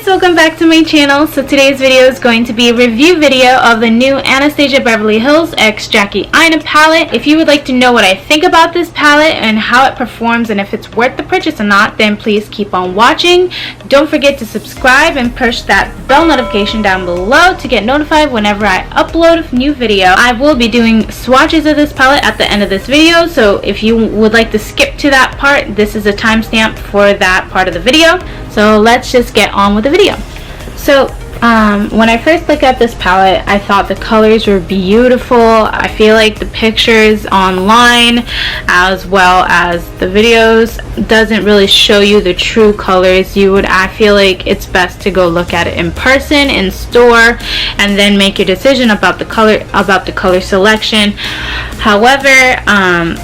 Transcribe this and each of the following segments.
guys, welcome back to my channel. So today's video is going to be a review video of the new Anastasia Beverly Hills x Jackie Aina palette. If you would like to know what I think about this palette and how it performs and if it's worth the purchase or not, then please keep on watching. Don't forget to subscribe and push that bell notification down below to get notified whenever I upload a new video. I will be doing swatches of this palette at the end of this video, so if you would like to skip to that part, this is a timestamp for that part of the video. So let's just get on with the video. So when I first looked at this palette, I thought the colors were beautiful. I feel like the pictures online as well as the videos doesn't really show you the true colors. I feel like it's best to go look at it in person, in store, and then make your decision about the color selection. However,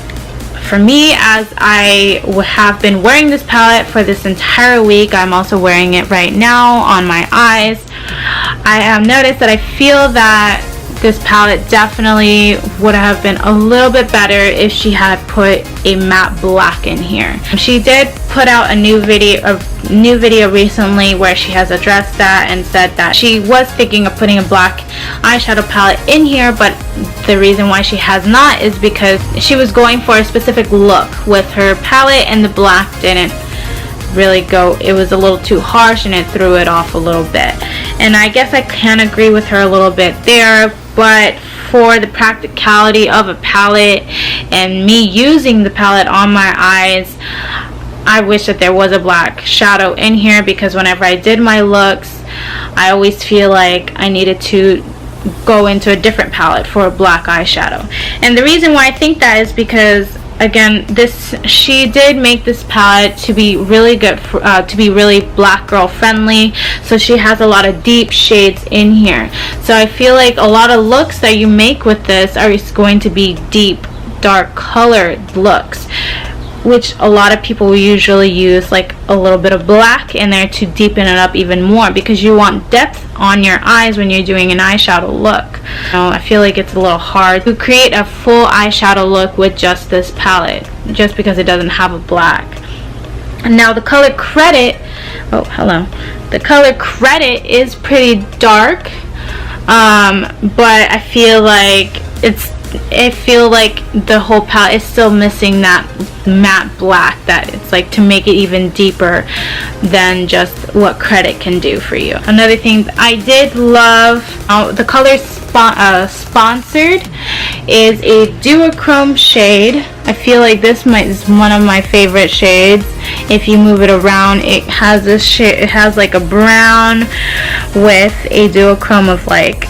for me, as I have been wearing this palette for this entire week, I'm also wearing it right now on my eyes, I have noticed that I feel that this palette definitely would have been a little bit better if she had put a matte black in here. She did put out a new video recently where she has addressed that and said that she was thinking of putting a black eyeshadow palette in here, but the reason why she has not is because she was going for a specific look with her palette and the black didn't really go. It was a little too harsh and it threw it off a little bit, and I guess I can agree with her a little bit there. But for the practicality of a palette and me using the palette on my eyes, I wish that there was a black shadow in here, because whenever I did my looks, I always feel like I needed to go into a different palette for a black eyeshadow. And the reason why I think that is because, again, she did make this palette to be really good for, to be really black girl friendly, so she has a lot of deep shades in here. So I feel like a lot of looks that you make with this are going to be deep, dark colored looks, which a lot of people will usually use like a little bit of black in there to deepen it up even more, because you want depth on your eyes when you're doing an eyeshadow look. I feel like it's a little hard to create a full eyeshadow look with just this palette, just because it doesn't have a black. Now the color credit, the color credit is pretty dark, but I feel like the whole palette is still missing that matte black, that it's like to make it even deeper than just what credit can do for you. Another thing I did love, the color sponsored is a duochrome shade. I feel like this is one of my favorite shades. If you move it around, it has this shade. It has like a brown with a duochrome of like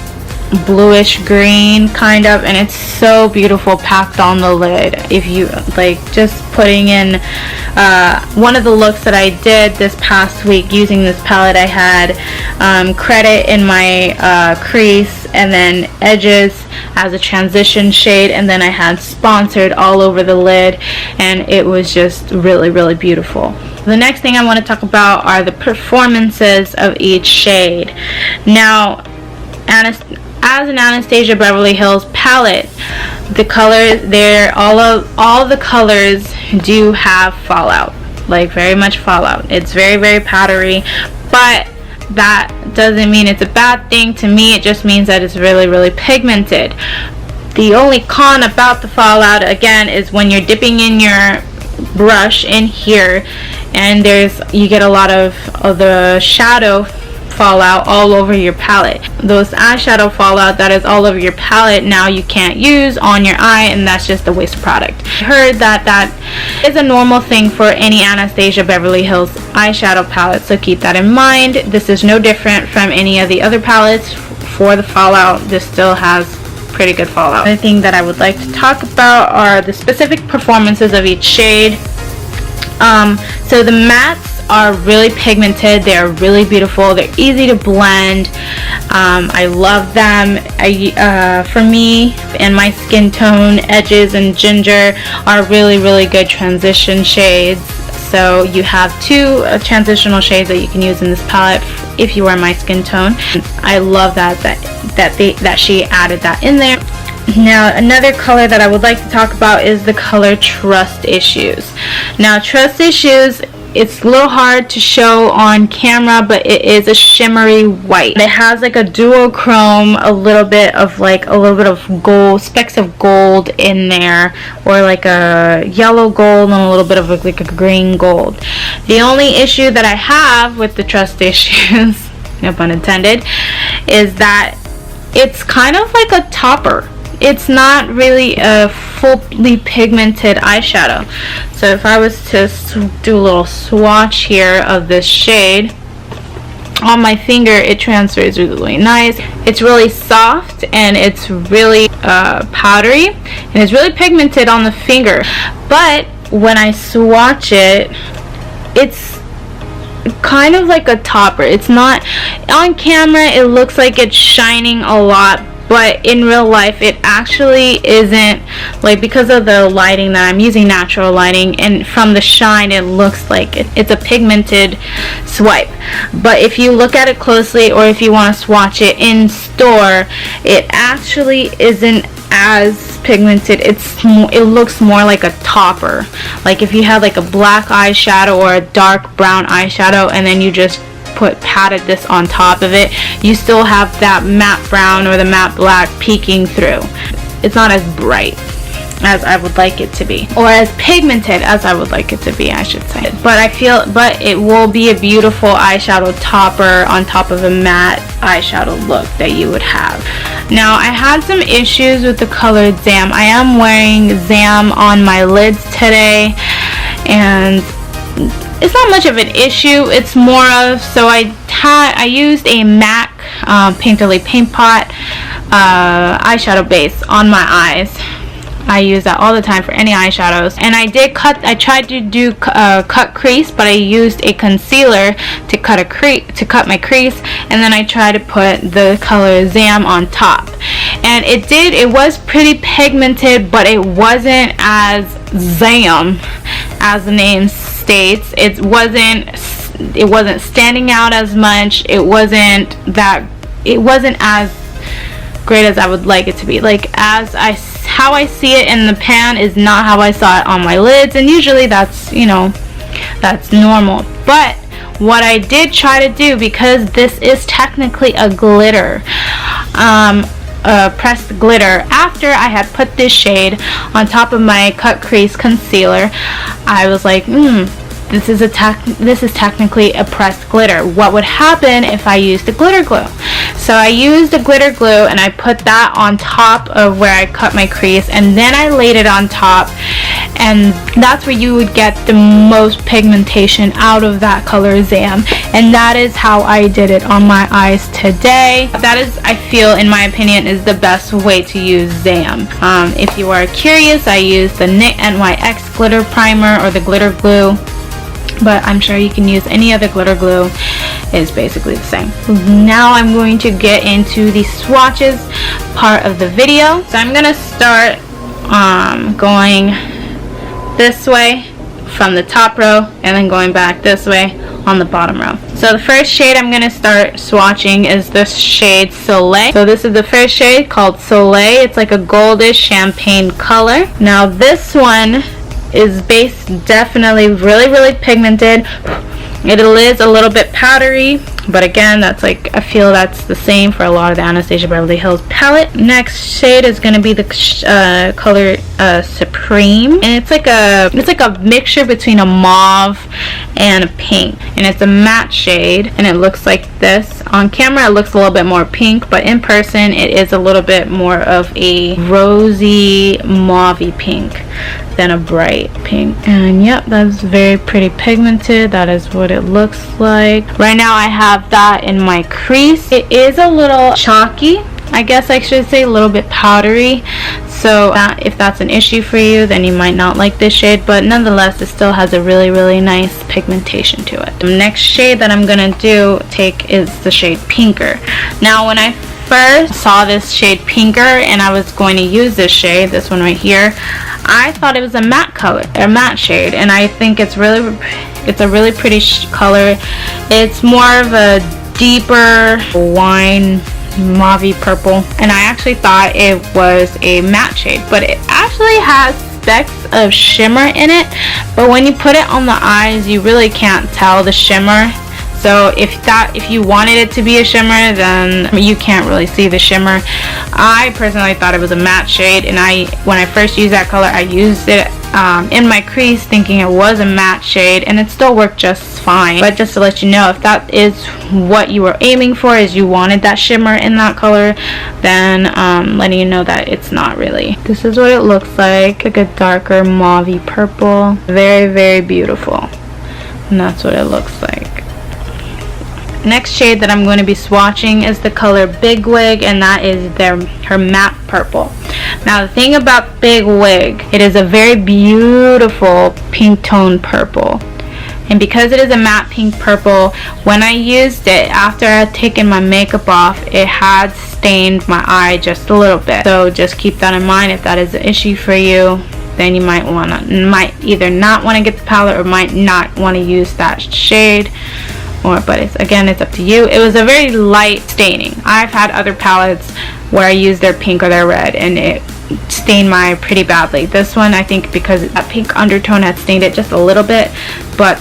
bluish green kind of, and it's so beautiful packed on the lid. If you like, just putting in one of the looks that I did this past week using this palette, I had credit in my crease and then edges as a transition shade, and then I had sponsored all over the lid, and it was just really, really beautiful. The next thing I want to talk about are the performances of each shade. Now, as an Anastasia Beverly Hills palette, the colors all the colors do have fallout, like very much fallout. It's very, very powdery, but that doesn't mean it's a bad thing. To me, it just means that it's really, really pigmented. The only con about the fallout, again, is when you're dipping in your brush in here, and you get a lot of the shadow fallout all over your palette. Those eyeshadow fallout that is all over your palette, now you can't use on your eye, and that's just a waste product. I heard that is a normal thing for any Anastasia Beverly Hills eyeshadow palette, so keep that in mind. This is no different from any of the other palettes. For the fallout, this still has pretty good fallout. Another thing that I would like to talk about are the specific performances of each shade. So the mattes are really pigmented. They are really beautiful. They're easy to blend. I love them. For me and my skin tone, edges and ginger are really, really good transition shades. So you have two transitional shades that you can use in this palette if you are my skin tone. I love that she added that in there. Now, another color that I would like to talk about is the color Trust Issues. Now, Trust Issues it's a little hard to show on camera, but it is a shimmery white. It has like a duochrome, a little bit of gold, specks of gold in there, or like a yellow gold and a little bit of like a green gold. The only issue that I have with the trust issues, no pun intended, is that it's kind of like a topper. It's not really a fully pigmented eyeshadow. So if I was to do a little swatch here of this shade on my finger, it transfers really nice. It's really soft and it's really powdery, and it's really pigmented on the finger. But when I swatch it, it's kind of like a topper. It's not on camera, it looks like it's shining a lot, but in real life it actually isn't. Like, because of the lighting that I'm using, natural lighting, and from the shine it looks like it's a pigmented swipe. But if you look at it closely, or if you want to swatch it in store, it actually isn't as pigmented. It looks more like a topper. Like if you had like a black eyeshadow or a dark brown eyeshadow, and then you just patted this on top of it, you still have that matte brown or the matte black peeking through. It's not as bright as I would like it to be, or as pigmented as I would like it to be, I should say. But it will be a beautiful eyeshadow topper on top of a matte eyeshadow look that you would have. Now, I had some issues with the color Zam. I am wearing Zam on my lids today, and it's not much of an issue. It's more of, so I used a MAC Painterly Paint Pot eyeshadow base on my eyes. I use that all the time for any eyeshadows, and I tried to do cut crease, but I used a concealer to cut my crease, and then I tried to put the color Zam on top, and it was pretty pigmented, but it wasn't as Zam as the name states. It wasn't standing out as much. It wasn't as great as I would like it to be. Like, how I see it in the pan is not how I saw it on my lids, and usually that's normal. But what I did try to do, because this is technically a glitter, pressed glitter, after I had put this shade on top of my cut crease concealer, I was like, this is technically a pressed glitter. What would happen if I used a glitter glue? So I used a glitter glue, and I put that on top of where I cut my crease, and then I laid it on top, and that's where you would get the most pigmentation out of that color Zam, and that is how I did it on my eyes today. That is, I feel, in my opinion, is the best way to use Zam. If you are curious, I use the NYX NYX glitter primer, or the glitter glue, but I'm sure you can use any other glitter glue. It's basically the same. Now I'm going to get into the swatches part of the video. So I'm gonna start going this way from the top row, and then going back this way on the bottom row. So the first shade I'm gonna start swatching is this shade Soleil. So this is the first shade, called Soleil. It's like a goldish champagne color. Now this one is definitely really pigmented. It is a little bit powdery, but again, that's like, I feel that's the same for a lot of the Anastasia Beverly Hills palette. Next shade is going to be the color Supreme, and it's like a mixture between a mauve and a pink, and it's a matte shade, and it looks like this. On camera it looks a little bit more pink, but in person it is a little bit more of a rosy mauvey pink than a bright pink. And yep, that's very pretty pigmented. That is what it looks like. Right now I have that in my crease. It is a little chalky, I guess I should say, a little bit powdery. So if that's an issue for you, then you might not like this shade, but nonetheless it still has a really nice pigmentation to it. The next shade that I'm gonna take is the shade Pinker. Now when I first saw this shade Pinker and I was going to use this shade, this one right here, I thought it was a matte color, a matte shade, and I think it's a really pretty color. It's more of a deeper wine mauve purple, and I actually thought it was a matte shade, but it actually has specks of shimmer in it, but when you put it on the eyes, you really can't tell the shimmer. So if you wanted it to be a shimmer, then you can't really see the shimmer. I personally thought it was a matte shade, and when I first used that color, I used it in my crease thinking it was a matte shade, and it still worked just fine. But just to let you know, if that is what you were aiming for, is you wanted that shimmer in that color, then letting you know that it's not really. This is what it looks like a darker mauvey purple. Very, very beautiful, and that's what it looks like. Next shade that I'm going to be swatching is the color Big Wig, and that is her matte purple. Now the thing about Big Wig, it is a very beautiful pink tone purple, and because it is a matte pink purple, when I used it after I had taken my makeup off, it had stained my eye just a little bit. So just keep that in mind. If that is an issue for you, then you might either not want to get the palette or might not want to use that shade. But it's up to you. It was a very light staining. I've had other palettes where I used their pink or their red and it stained my eye pretty badly. This one, I think because that pink undertone had stained it just a little bit, but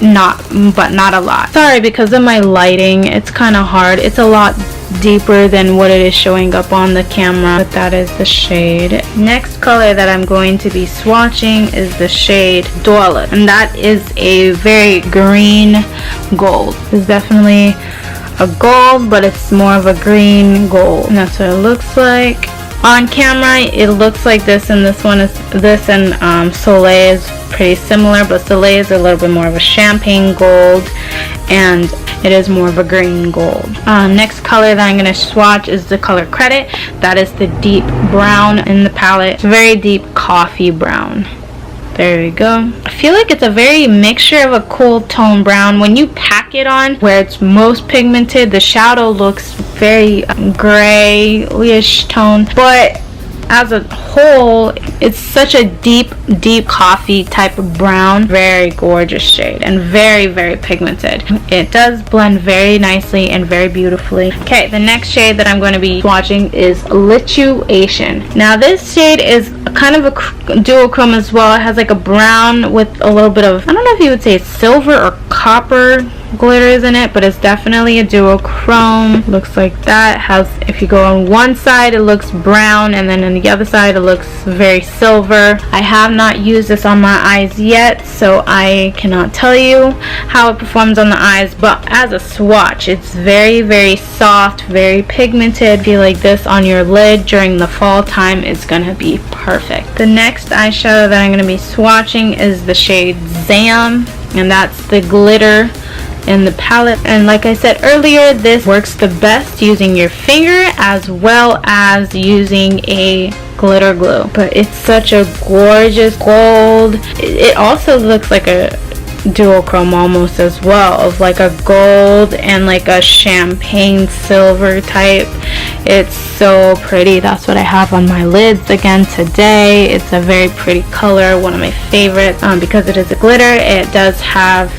not a lot. Sorry, because of my lighting, it's kind of hard. It's a lot deeper than what it is showing up on the camera, but that is the shade. Next color that I'm going to be swatching is the shade Doillet, and that is a very green gold. It's definitely a gold, but it's more of a green gold, and that's what it looks like. On camera, it looks like this, and this and Soleil is pretty similar, but Soleil is a little bit more of a champagne gold, and it is more of a green gold. Next color that I'm going to swatch is the color Credit. That is the deep brown in the palette. It's a very deep coffee brown. There we go. I feel like it's a very mixture of a cool tone brown. When you pack it on where it's most pigmented, the shadow looks very grayish tone, but as a whole, it's such a deep coffee type of brown. Very gorgeous shade and very, very pigmented. It does blend very nicely and very beautifully. Okay, the next shade that I'm going to be swatching is Lituation. Now this shade is kind of a duochrome as well. It has like a brown with a little bit of, I don't know if you would say it's silver or copper glitters in it, but it's definitely a duochrome. Looks like that. If you go on one side, it looks brown, and then on the other side it looks very silver. I have not used this on my eyes yet, so I cannot tell you how it performs on the eyes, but as a swatch, it's very, very soft, very pigmented. I feel like this on your lid during the fall time is gonna be perfect. The next eyeshadow that I'm gonna be swatching is the shade Zam, and that's the glitter in the palette. And like I said earlier, this works the best using your finger as well as using a glitter glue. But it's such a gorgeous gold. It also looks like a duochrome almost as well, of like a gold and like a champagne silver type. It's so pretty. That's what I have on my lids again today. It's a very pretty color, one of my favorites. Because it is a glitter, it does have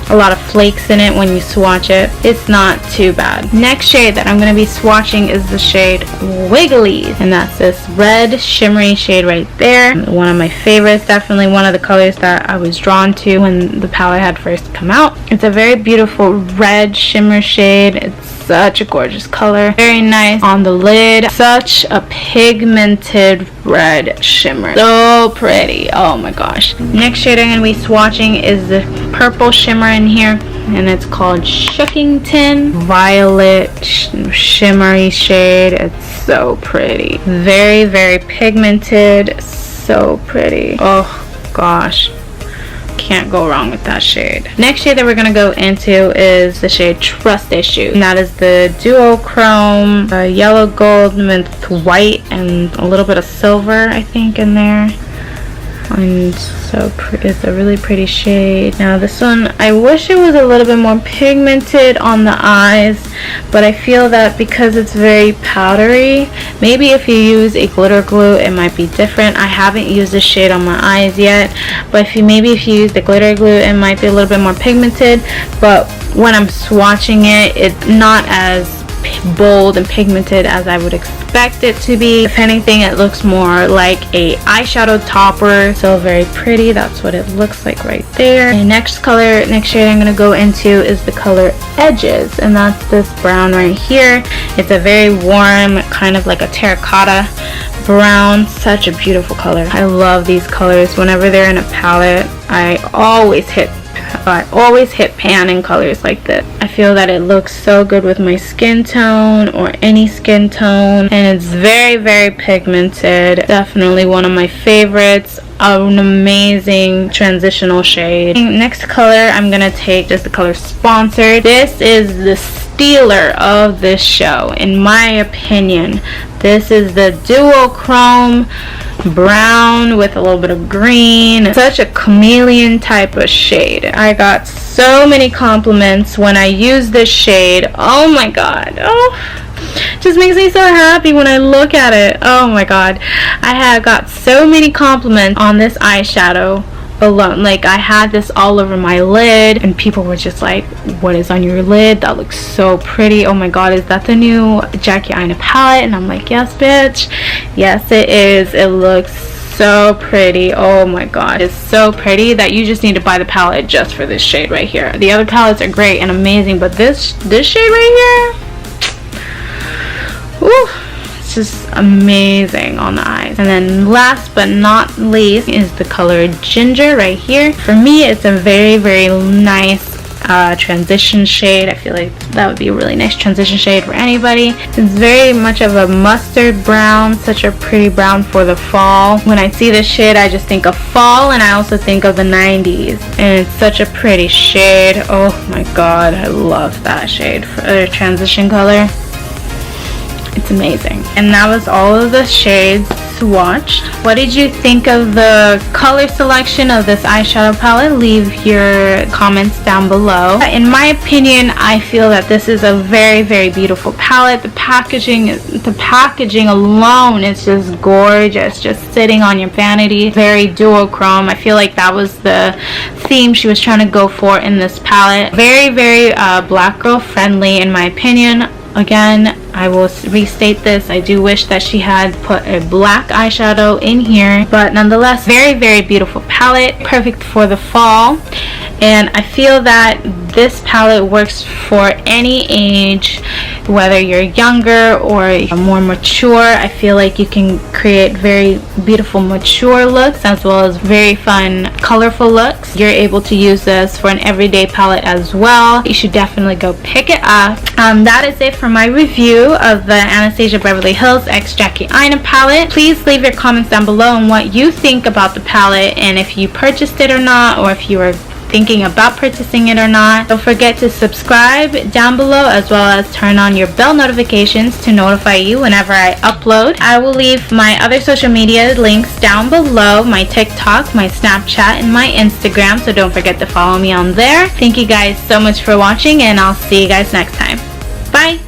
a lot of flakes in it when you swatch it. It's not too bad. Next shade that I'm going to be swatching is the shade Wiggly, and that's this red shimmery shade right there. One of my favorites, definitely one of the colors that I was drawn to when the palette had first come out. It's a very beautiful red shimmer shade. It's such a gorgeous color. Very nice on the lid. Such a pigmented red shimmer. So pretty. Oh my gosh. Next shade I'm going to be swatching is the purple shimmer in here, and it's called Shookington. Violet shimmery shade. It's so pretty. Very, very pigmented. So pretty. Oh gosh. Can't go wrong with that shade. Next shade that we're going to go into is the shade Trust Issue, and that is the duochrome yellow gold with white and a little bit of silver, I think, in there. And so it's a really pretty shade. Now this one, I wish it was a little bit more pigmented on the eyes, but I feel that because it's very powdery, maybe if you use a glitter glue it might be different. I haven't used this shade on my eyes yet, but if you use the glitter glue, it might be a little bit more pigmented. But when I'm swatching it, it's not as bold and pigmented as I would expect expect it to be. If anything, it looks more like a eyeshadow topper. So very pretty. That's what it looks like right there. And next shade I'm going to go into is the color Edges, and that's this brown right here. It's a very warm, kind of like a terracotta brown. Such a beautiful color. I love these colors. Whenever they're in a palette, I always hit pan in colors like this. I feel that it looks so good with my skin tone or any skin tone, and it's very, very pigmented. Definitely one of my favorites. An amazing transitional shade. Next color I'm gonna take is the color Sponsored. This is the stealer of this show, in my opinion. This is the duochrome brown with a little bit of green. Such a chameleon type of shade. I got so many compliments when I used this shade. Oh my god. Oh, just makes me so happy when I look at it. Oh my god, I have got so many compliments on this eyeshadow alone. Like, I had this all over my lid and people were just like, what is on your lid? That looks so pretty. Oh my god, is that the new Jackie Aina palette? And I'm like, yes bitch, yes it is. It looks so pretty. Oh my god, it's so pretty that you just need to buy the palette just for this shade right here. The other palettes are great and amazing, but this shade right here, ooh, it's just amazing on the eyes. And then last but not least is the color Ginger right here. For me, it's a very, very nice transition shade. I feel like that would be a really nice transition shade for anybody. It's very much of a mustard brown, such a pretty brown for the fall. When I see this shade, I just think of fall, and I also think of the 90s, and it's such a pretty shade. Oh my god, I love that shade for a transition color. It's amazing. And that was all of the shades swatched. What did you think of the color selection of this eyeshadow palette? Leave your comments down below. In my opinion, I feel that this is a very, very beautiful palette. The packaging alone is just gorgeous, just sitting on your vanity. Very duochrome. I feel like that was the theme she was trying to go for in this palette. Very, very black girl friendly in my opinion. Again, I will restate this. I do wish that she had put a black eyeshadow in here, but nonetheless, very, very beautiful palette, perfect for the fall. And I feel that this palette works for any age, whether you're younger or more mature. I feel like you can create very beautiful mature looks as well as very fun colorful looks. You're able to use this for an everyday palette as well. You should definitely go pick it up. That is it for my review of the Anastasia Beverly Hills x Jackie Aina palette. Please leave your comments down below on what you think about the palette, and if you purchased it or not, or if you were thinking about purchasing it or not. Don't forget to subscribe down below, as well as turn on your bell notifications to notify you whenever I upload. I will leave my other social media links down below, my TikTok, my Snapchat, and my Instagram, so don't forget to follow me on there. Thank you guys so much for watching, and I'll see you guys next time. Bye!